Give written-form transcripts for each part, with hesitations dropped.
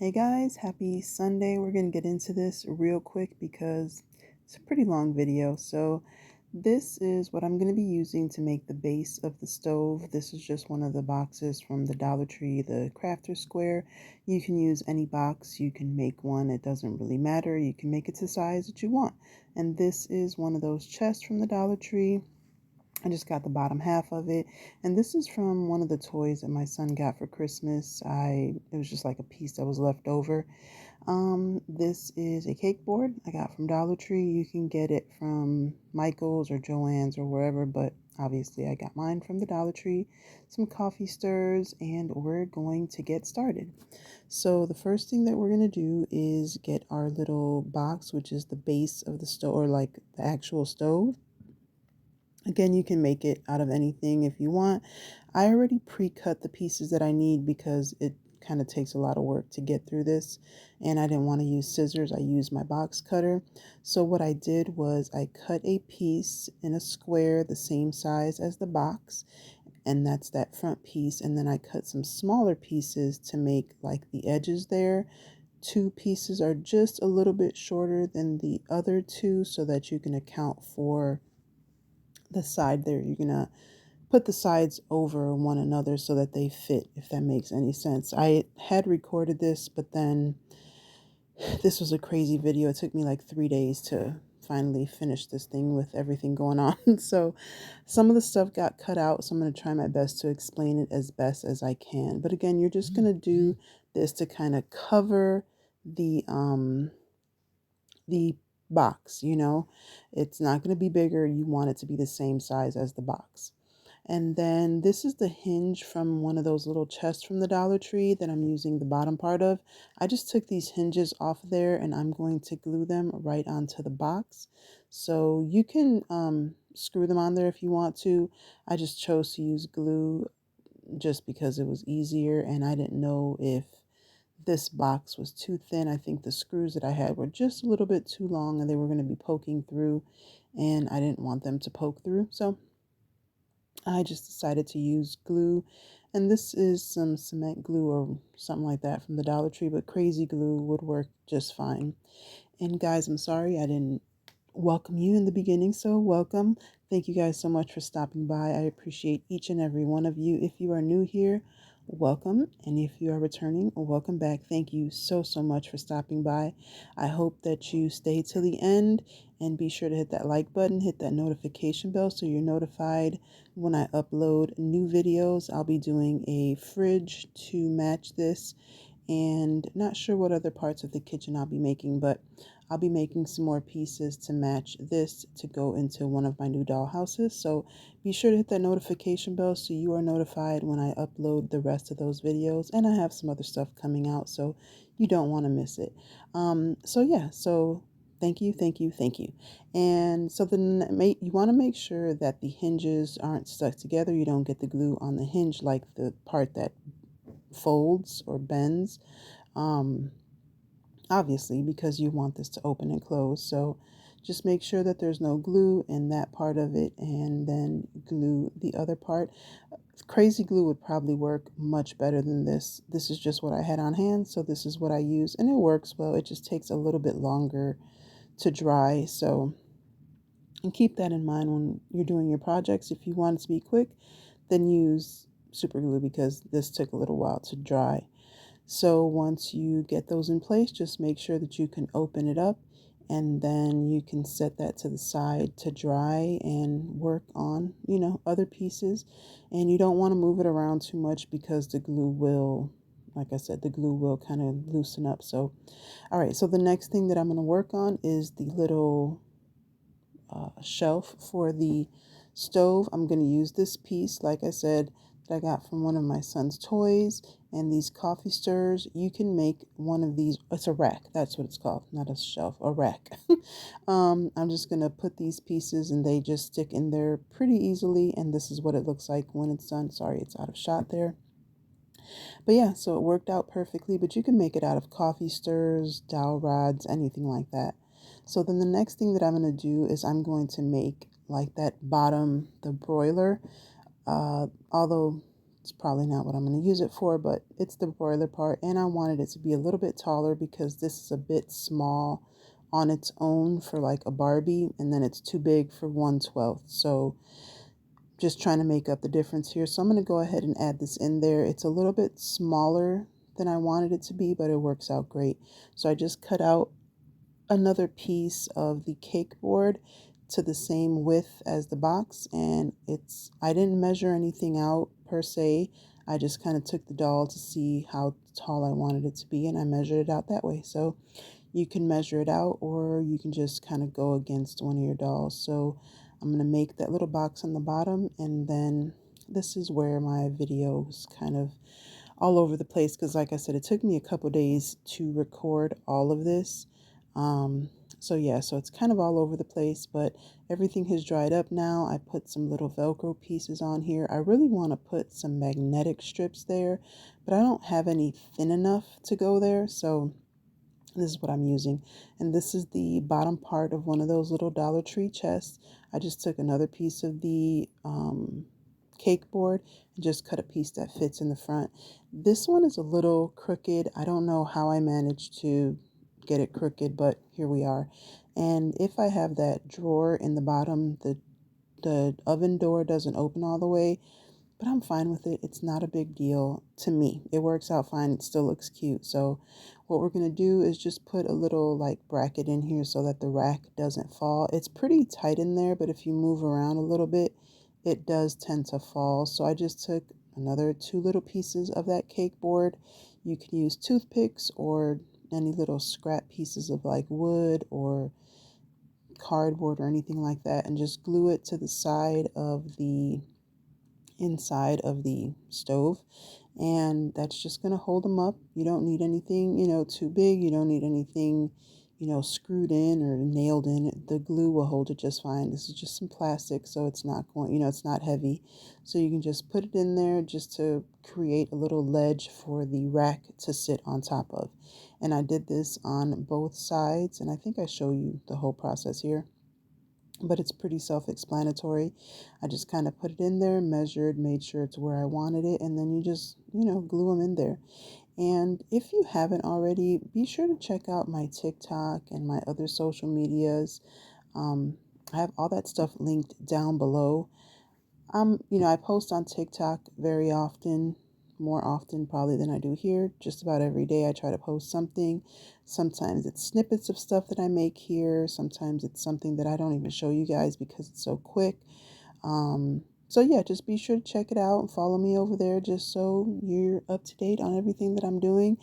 Hey guys, happy Sunday. We're going to get into this real quick because it's a pretty long video. So this is what I'm going to be using to make the base of the stove. This is just one of the boxes from the Dollar Tree, the crafter square. You can use any box. You can make one. It doesn't really matter. You can make it to the size that you want. And this is one of those chests from the Dollar Tree. I just got the bottom half of it, and this is from one of the toys that my son got for Christmas. It was just like a piece that was left over. This is a cake board I got from Dollar Tree. You can get it from Michael's or Joann's or wherever, but obviously I got mine from the Dollar Tree. Some coffee stirs, and we're going to get started. So the first thing that we're going to do is get our little box, which is the base of the stove, or like the actual stove. Again, you can make it out of anything if you want. I already pre-cut the pieces that I need because it kind of takes a lot of work to get through this, and I didn't want to use scissors. I used my box cutter. So what I did was I cut a piece in a square the same size as the box, and that's that front piece, and then I cut some smaller pieces to make like the edges there. Two pieces are just a little bit shorter than the other two so that you can account for the side there. You're gonna put the sides over one another so that they fit, if that makes any sense. I had recorded this, but then this was a crazy video. It took me like 3 days to finally finish this thing with everything going on. So some of the stuff got cut out, so I'm going to try my best to explain it as best as I can. But again, you're just going to do this to kind of cover the box, it's not going to be bigger. You want it to be the same size as the box. And then this is the hinge from one of those little chests from the Dollar Tree that I'm using the bottom part of. I just took these hinges off there and I'm going to glue them right onto the box. So you can screw them on there if you want to. I just chose to use glue just because it was easier, and I didn't know if this box was too thin. I think the screws that I had were just a little bit too long and they were going to be poking through, and I didn't want them to poke through. So I just decided to use glue, and this is some cement glue or something like that from the Dollar Tree, but crazy glue would work just fine. And guys, I'm sorry I didn't welcome you in the beginning, so welcome. Thank you guys so much for stopping by. I appreciate each and every one of you. If you are new here, welcome, and if you are returning, welcome back. Thank you so much for stopping by. I hope that you stay till the end, and be sure to hit that like button, hit that notification bell so you're notified when I upload new videos. I'll be doing a fridge to match this, and not sure what other parts of the kitchen I'll be making, but I'll be making some more pieces to match this to go into one of my new doll houses. So be sure to hit that notification bell so you are notified when I upload the rest of those videos. And I have some other stuff coming out, so you don't want to miss it. So thank you. And so then you want to make sure that the hinges aren't stuck together. You don't get the glue on the hinge like the part that folds or bends. Obviously, because you want this to open and close. So just make sure that there's no glue in that part of it, and then glue the other part. Crazy glue would probably work much better than this. This is just what I had on hand, so this is what I use, and it works well. It just takes a little bit longer to dry. So, and keep that in mind when you're doing your projects. If you want it to be quick, then use super glue, because this took a little while to dry. So once you get those in place, just make sure that you can open it up, and then you can set that to the side to dry and work on, other pieces. And you don't want to move it around too much because the glue will, like I said, the glue will kind of loosen up. So, all right, so the next thing that I'm going to work on is the little shelf for the stove. I'm going to use this piece, like I said, that I got from one of my son's toys, and these coffee stirs. You can make one of these. It's a rack. That's what it's called. Not a shelf, a rack. I'm just going to put these pieces, and they just stick in there pretty easily, and this is what it looks like when it's done. Sorry, it's out of shot there. But yeah, so it worked out perfectly, but you can make it out of coffee stirs, dowel rods, anything like that. So then the next thing that I'm going to do is I'm going to make like that bottom, the broiler. Although It's probably not what I'm going to use it for, but it's the broiler part, and I wanted it to be a little bit taller because this is a bit small on its own for like a Barbie, and then it's too big for 1/12. So just trying to make up the difference here. So I'm going to go ahead and add this in there. It's a little bit smaller than I wanted it to be, but it works out great. So I just cut out another piece of the cake board to the same width as the box, and I didn't measure anything out per se. I just kind of took the doll to see how tall I wanted it to be, and I measured it out that way. So you can measure it out, or you can just kind of go against one of your dolls. So I'm going to make that little box on the bottom, and then this is where my video is kind of all over the place because, like I said, it took me a couple days to record all of this. Um, so yeah, so it's kind of all over the place, but everything has dried up now. I put some little Velcro pieces on here. I really want to put some magnetic strips there, but I don't have any thin enough to go there. So this is what I'm using. And this is the bottom part of one of those little Dollar Tree chests. I just took another piece of the cake board and just cut a piece that fits in the front. This one is a little crooked. I don't know how I managed to get it crooked, but here we are. And if I have that drawer in the bottom, the oven door doesn't open all the way, but I'm fine with it. It's not a big deal to me. It works out fine. It still looks cute. So what we're going to do is just put a little like bracket in here so that the rack doesn't fall. It's pretty tight in there, but if you move around a little bit, it does tend to fall. So I just took another two little pieces of that cake board. You can use toothpicks or any little scrap pieces of like wood or cardboard or anything like that, and just glue it to the side of the inside of the stove, and that's just going to hold them up. You don't need anything, too big. You don't need anything, screwed in or nailed in. The glue will hold it just fine. This is just some plastic, so it's not going, it's not heavy. So you can just put it in there just to create a little ledge for the rack to sit on top of. And I did this on both sides, and I think I show you the whole process here, but it's pretty self-explanatory. I just kind of put it in there, measured, made sure it's where I wanted it, and then you just, glue them in there. And if you haven't already, be sure to check out my TikTok and my other social medias. I have all that stuff linked down below. I post on TikTok very often, more often probably than I do here. Just about every day I try to post something. Sometimes it's snippets of stuff that I make here. Sometimes it's something that I don't even show you guys because it's so quick. So yeah, just be sure to check it out and follow me over there just so you're up to date on everything that I'm doing.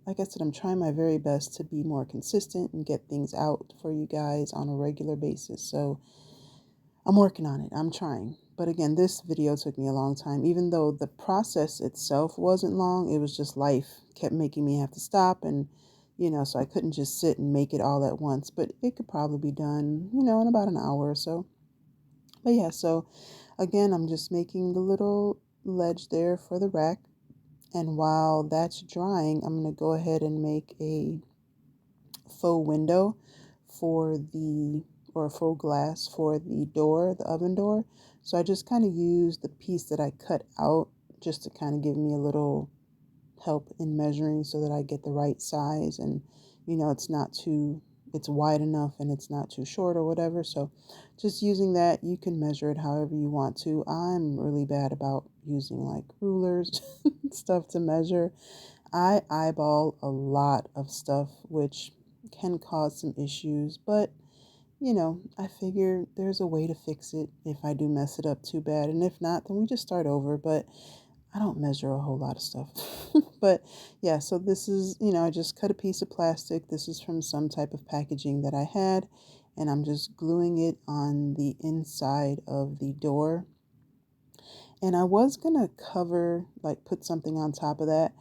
Like I said, I'm trying my very best to be more consistent and get things out for you guys on a regular basis. So I'm working on it. I'm trying. But again, this video took me a long time. Even though the process itself wasn't long, it was just life kept making me have to stop, and so I couldn't just sit and make it all at once. But it could probably be done, in about an hour or so. But yeah, so again, I'm just making the little ledge there for the rack. And while that's drying, I'm going to go ahead and make a faux window for the or a faux glass for the door, the oven door. So I just kind of use the piece that I cut out just to kind of give me a little help in measuring so that I get the right size, and it's wide enough and it's not too short or whatever. So just using that, you can measure it however you want to. I'm really bad about using like rulers and stuff to measure. I eyeball a lot of stuff, which can cause some issues, but I figure there's a way to fix it if I do mess it up too bad. And if not, then we just start over. But I don't measure a whole lot of stuff. But yeah, so this is, I just cut a piece of plastic. This is from some type of packaging that I had, and I'm just gluing it on the inside of the door. And I was gonna put something on top of that.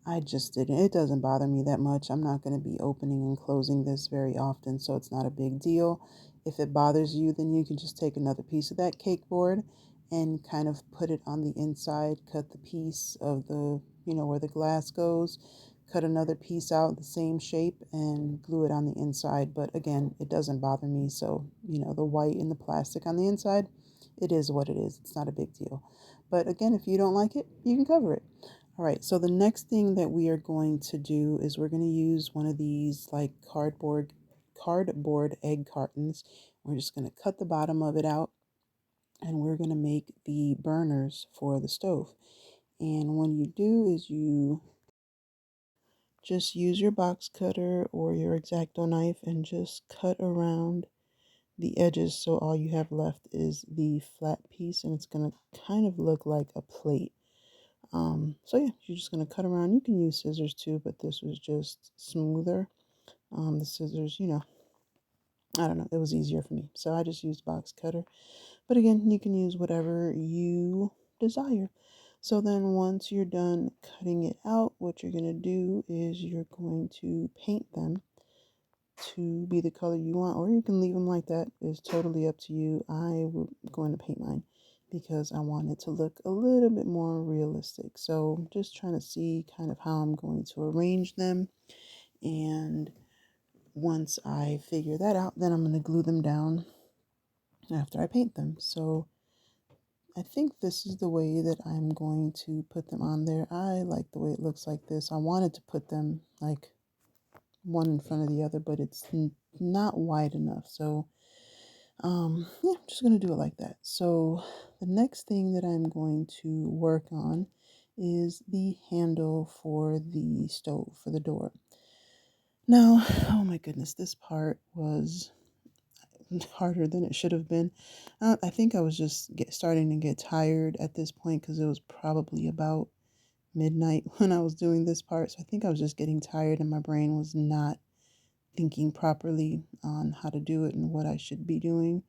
I just didn't. It doesn't bother me that much. I'm not going to be opening and closing this very often, so it's not a big deal. If it bothers you, then you can just take another piece of that cake board and kind of put it on the inside, cut the piece of where the glass goes, cut another piece out the same shape and glue it on the inside. But again, it doesn't bother me. So, the white and the plastic on the inside, it is what it is. It's not a big deal. But again, if you don't like it, you can cover it. All right, so the next thing that we are going to do is we're going to use one of these like cardboard egg cartons. We're just going to cut the bottom of it out, and we're going to make the burners for the stove. And when you do is you just use your box cutter or your X-Acto knife and just cut around the edges, so all you have left is the flat piece, and it's going to kind of look like a plate. So yeah, you're just going to cut around. You can use scissors too, but this was just smoother. The scissors, I don't know, it was easier for me, so I just used box cutter. But again, you can use whatever you desire. So then once you're done cutting it out, what you're going to do is you're going to paint them to be the color you want, or you can leave them like that. It's totally up to you. I'm going to paint mine because I want it to look a little bit more realistic. So just trying to see kind of how I'm going to arrange them. And once I figure that out, then I'm going to glue them down after I paint them. So I think this is the way that I'm going to put them on there. I like the way it looks like this. I wanted to put them like one in front of the other, but it's not wide enough. So yeah, I'm just going to do it like that. So the next thing that I'm going to work on is the handle for the stove, for the door. Now, oh my goodness, this part was harder than it should have been. I think I was just starting to get tired at this point because it was probably about midnight when I was doing this part. So I think I was just getting tired and my brain was not thinking properly on how to do it and what I should be doing.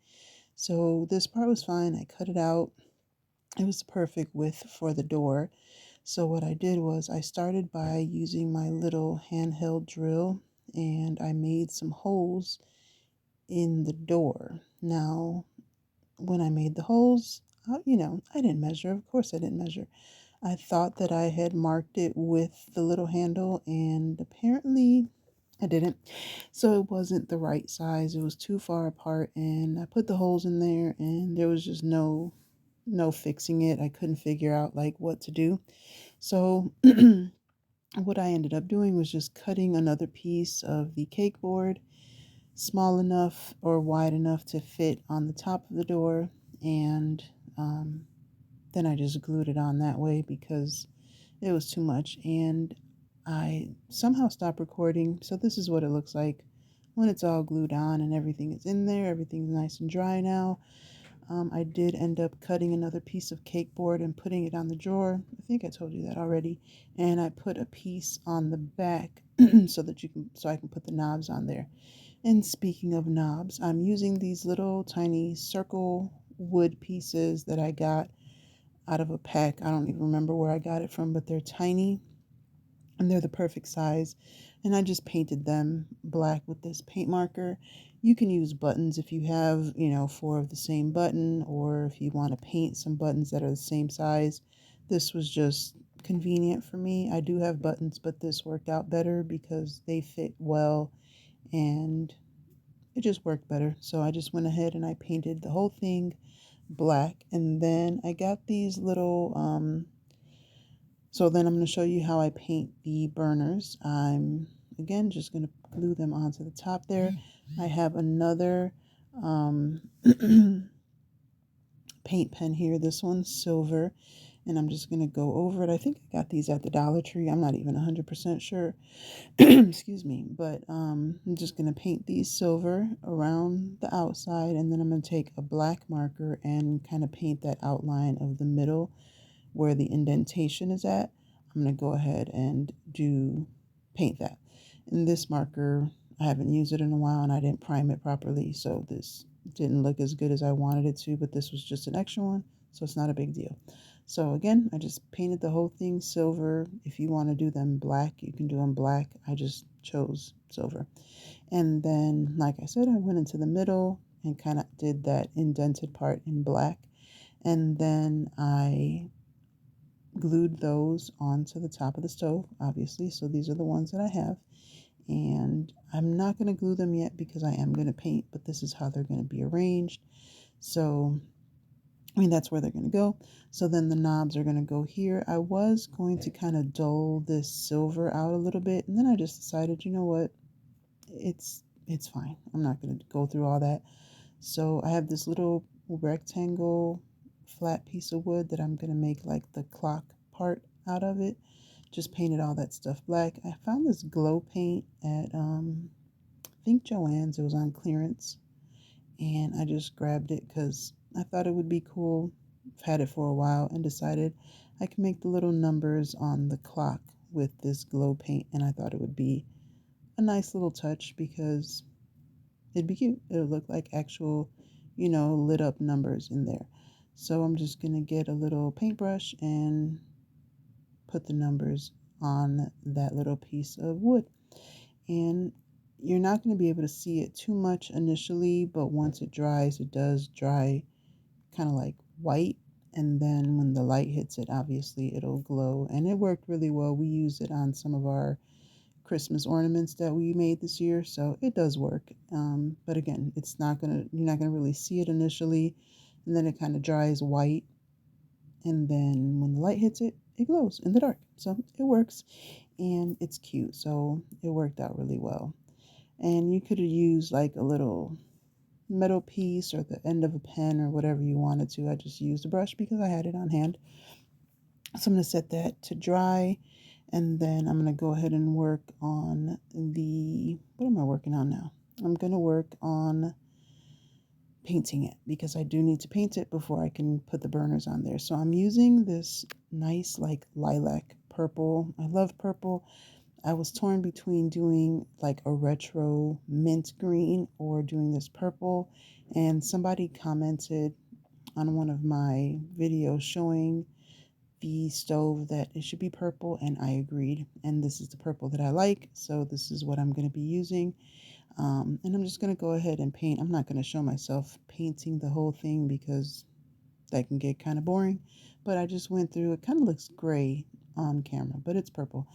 So this part was fine. I cut it out. It was the perfect width for the door. So what I did was I started by using my little handheld drill and I made some holes in the door. Now, when I made the holes, I didn't measure. Of course I didn't measure. I thought that I had marked it with the little handle, and apparently I didn't. So it wasn't the right size. It was too far apart, and I put the holes in there and there was just no fixing it. I couldn't figure out like what to do. So what I ended up doing was just cutting another piece of the cake board small enough or wide enough to fit on the top of the door, and then I just glued it on that way because it was too much, and I somehow stopped recording. So this is what it looks like when it's all glued on and everything is in there. Everything's nice and dry now. I did end up cutting another piece of cake board and putting it on the drawer. I think I told you that already. And I put a piece on the back so I can put the knobs on there. And speaking of knobs, I'm using these little tiny circle wood pieces that I got out of a pack. I don't even remember where I got it from, but they're tiny and they're the perfect size. And I just painted them black with this paint marker. You can use buttons if you have, four of the same button, or if you want to paint some buttons that are the same size. This was just convenient for me. I do have buttons, but this worked out better because they fit well and it just worked better. So I just went ahead and I painted the whole thing black, and then I got these little so then I'm going to show you how I paint the burners. I'm again just going to glue them onto the top there. I have another paint pen here. This one's silver, and I'm just going to go over it. I think I got these at the Dollar Tree. I'm not even 100% sure. Excuse me, but I'm just going to paint these silver around the outside, and then I'm going to take a black marker and kind of paint that outline of the middle where the indentation is at. I'm going to go ahead and paint that. And this marker, I haven't used it in a while and I didn't prime it properly, so this didn't look as good as I wanted it to, but this was just an extra one, so it's not a big deal. So again, I just painted the whole thing silver. If you want to do them black, you can do them black. I just chose silver. And then, like I said, I went into the middle and kind of did that indented part in black. And then I glued those onto the top of the stove, obviously. So these are the ones that I have. And I'm not going to glue them yet because I am going to paint, but this is how they're going to be arranged. So I mean, that's where they're going to go. So then the knobs are going to go here. I was going to kind of dull this silver out a little bit, and then I just decided, you know what? It's fine. I'm not going to go through all that. So I have this little rectangle flat piece of wood that I'm going to make like the clock part out of it. Just painted all that stuff black. I found this glow paint at I think Joann's. It was on clearance, and I just grabbed it because I thought it would be cool. I've had it for a while and decided I can make the little numbers on the clock with this glow paint, and I thought it would be a nice little touch because it'd be cute. It'll look like actual, lit up numbers in there. So I'm just going to get a little paintbrush and put the numbers on that little piece of wood. And you're not going to be able to see it too much initially, but once it dries, it does dry kind of like white. And then when the light hits it, obviously it'll glow. And it worked really well. We used it on some of our Christmas ornaments that we made this year, so it does work. But again, you're not gonna really see it initially, and then it kind of dries white, and then when the light hits it, it glows in the dark. So it works, and it's cute. So it worked out really well. And you could have used like a little metal piece or the end of a pen or whatever you wanted to. I just used a brush because I had it on hand. So I'm going to set that to dry, and then I'm going to go ahead and work on what am I working on now? I'm going to work on painting it because I do need to paint it before I can put the burners on there. So I'm using this nice like lilac purple. I love purple. I was torn between doing like a retro mint green or doing this purple, and somebody commented on one of my videos showing the stove that it should be purple, and I agreed, and this is the purple that I like, so this is what I'm going to be using. And I'm just going to go ahead and paint. I'm not going to show myself painting the whole thing because that can get kind of boring, but I just went through. It kind of looks gray on camera, but it's purple.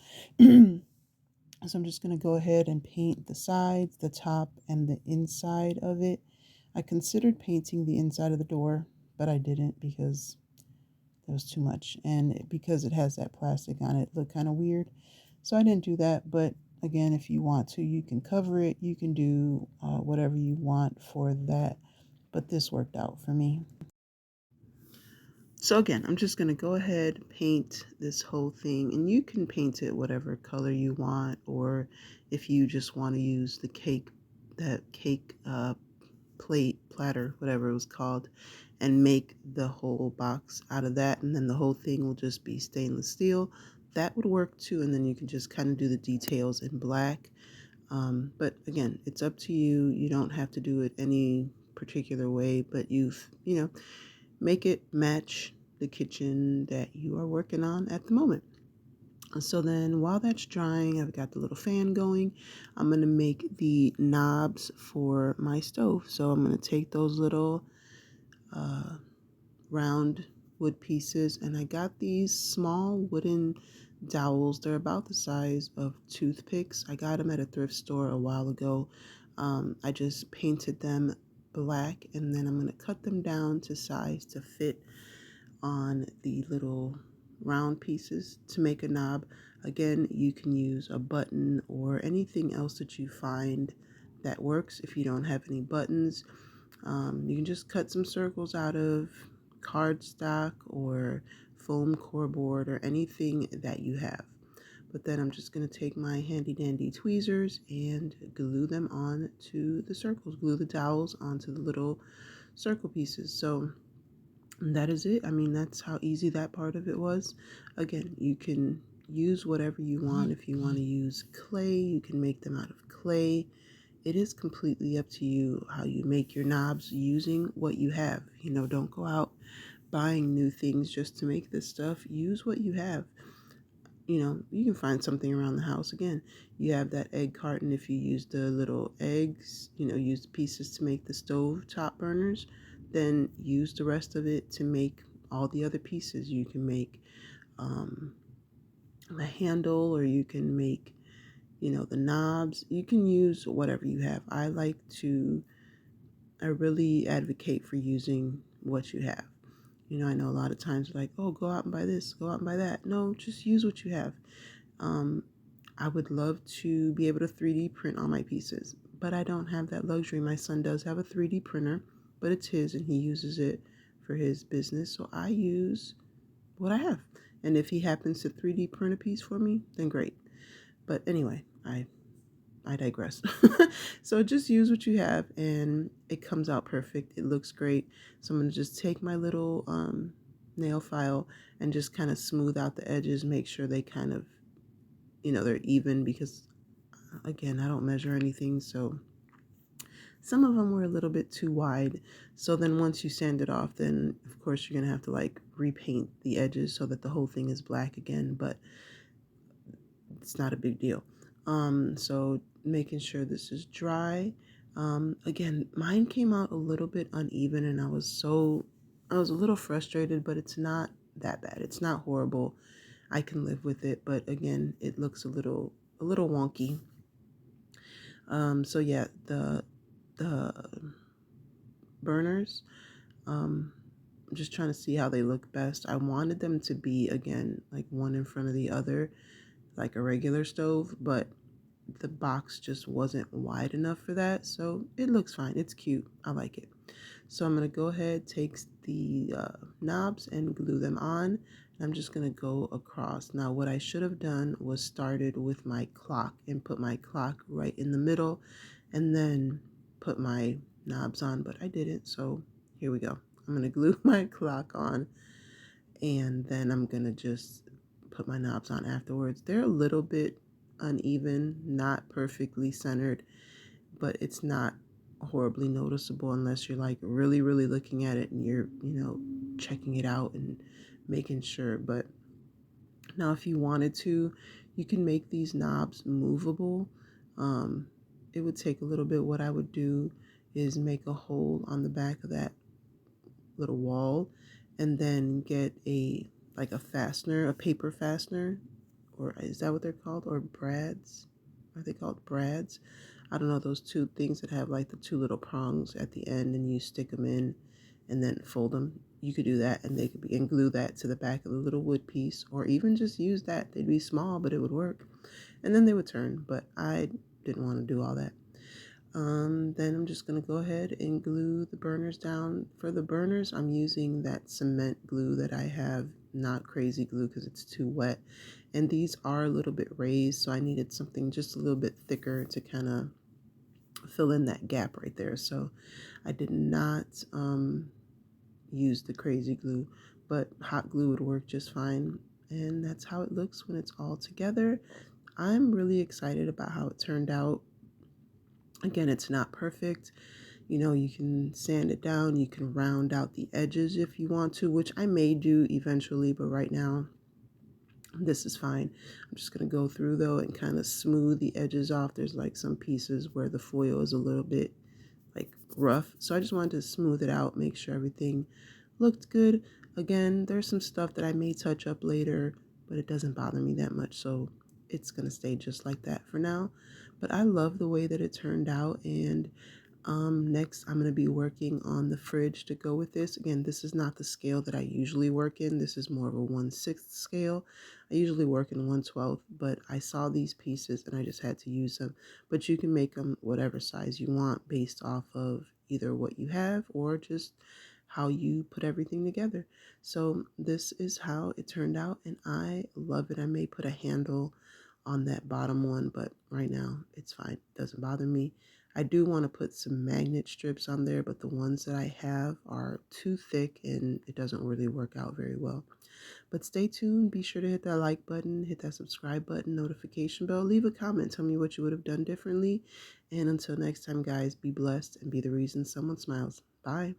So I'm just going to go ahead and paint the sides, the top, and the inside of it. I considered painting the inside of the door, but I didn't because it was too much, and because it has that plastic on it, it looked kind of weird, so I didn't do that. But again, if you want to, you can cover it, you can do whatever you want for that, but this worked out for me. So again, I'm just going to go ahead, paint this whole thing, and you can paint it whatever color you want, or if you just want to use that cake platter, whatever it was called, and make the whole box out of that, and then the whole thing will just be stainless steel. That would work too, and then you can just kind of do the details in black. But again, it's up to you. You don't have to do it any particular way, but make it match the kitchen that you are working on at the moment. So then while that's drying, I've got the little fan going. I'm going to make the knobs for my stove. So I'm going to take those little round wood pieces, and I got these small wooden dowels. They're about the size of toothpicks. I got them at a thrift store a while ago. I just painted them black, and then I'm going to cut them down to size to fit on the little round pieces to make a knob. Again, you can use a button or anything else that you find that works. If you don't have any buttons, you can just cut some circles out of cardstock or foam core board or anything that you have. But then I'm just going to take my handy dandy tweezers and glue them on to the circles, glue the dowels onto the little circle pieces. So that is it. I mean, that's how easy that part of it was. Again, you can use whatever you want. If you want to use clay, you can make them out of clay. It is completely up to you how you make your knobs using what you have. Don't go out buying new things just to make this stuff. Use what you have. You can find something around the house. Again, you have that egg carton. If you use the little eggs, use the pieces to make the stove top burners, then use the rest of it to make all the other pieces. You can make a handle, or you can make, the knobs. You can use whatever you have. I really advocate for using what you have. You know, I know a lot of times like, oh, go out and buy this, go out and buy that. No, just use what you have. I would love to be able to 3D print all my pieces, but I don't have that luxury. My son does have a 3D printer, but it's his and he uses it for his business. So I use what I have. And if he happens to 3D print a piece for me, then great. But anyway, I digress. So just use what you have and it comes out perfect. It looks great. So I'm going to just take my little nail file and just kind of smooth out the edges, make sure they kind of, you know, they're even, because again, I don't measure anything. So some of them were a little bit too wide. So then once you sand it off, then of course you're going to have to like repaint the edges so that the whole thing is black again, but it's not a big deal. So making sure this is dry. Again, mine came out a little bit uneven and I was a little frustrated, but it's not that bad. It's not horrible. I can live with it, but again, it looks a little wonky. So yeah, the burners, I'm just trying to see how they look best. I wanted them to be, again, like one in front of the other, like a regular stove, but the box just wasn't wide enough for that. So it looks fine. It's cute. I like it. So I'm going to go ahead, take the knobs and glue them on. I'm just going to go across. Now what I should have done was started with my clock and put my clock right in the middle and then put my knobs on, but I didn't. So here we go. I'm going to glue my clock on and then I'm going to just put my knobs on afterwards. They're a little bit uneven, not perfectly centered, but it's not horribly noticeable unless you're like really looking at it and you're, you know, checking it out and making sure. But now if you wanted to, you can make these knobs movable. It would take a little bit. What I would do is make a hole on the back of that little wall and then get a fastener, a paper fastener, or is that what they're called, or brads? Are they called brads? I don't know, those two things that have like the two little prongs at the end and you stick them in and then fold them. You could do that and they could be, and glue that to the back of the little wood piece, or even just use that. They'd be small, but it would work. And then they would turn, but I didn't want to do all that. Then I'm just going to go ahead and glue the burners down. For the burners, I'm using that cement glue that I have, not crazy glue because it's too wet. And these are a little bit raised, so I needed something just a little bit thicker to kind of fill in that gap right there. So I did not use the crazy glue, but hot glue would work just fine. And that's how it looks when it's all together. I'm really excited about how it turned out. Again, it's not perfect. You know, you can sand it down, you can round out the edges if you want to, which I may do eventually, but right now, this is fine. I'm just going to go through though and kind of smooth the edges off. There's like some pieces where the foil is a little bit like rough. So I just wanted to smooth it out, make sure everything looked good. Again, there's some stuff that I may touch up later, but it doesn't bother me that much. So it's going to stay just like that for now. But I love the way that it turned out. And next, I'm going to be working on the fridge to go with this. Again, this is not the scale that I usually work in. This is more of a 1/6 scale. I usually work in 1/12, but I saw these pieces and I just had to use them. But you can make them whatever size you want based off of either what you have or just how you put everything together. So this is how it turned out and I love it. I may put a handle on that bottom one, but right now it's fine. It doesn't bother me. I do want to put some magnet strips on there, but the ones that I have are too thick and it doesn't really work out very well. But stay tuned. Be sure to hit that like button, hit that subscribe button, notification bell, leave a comment. Tell me what you would have done differently. And until next time, guys, be blessed and be the reason someone smiles. Bye.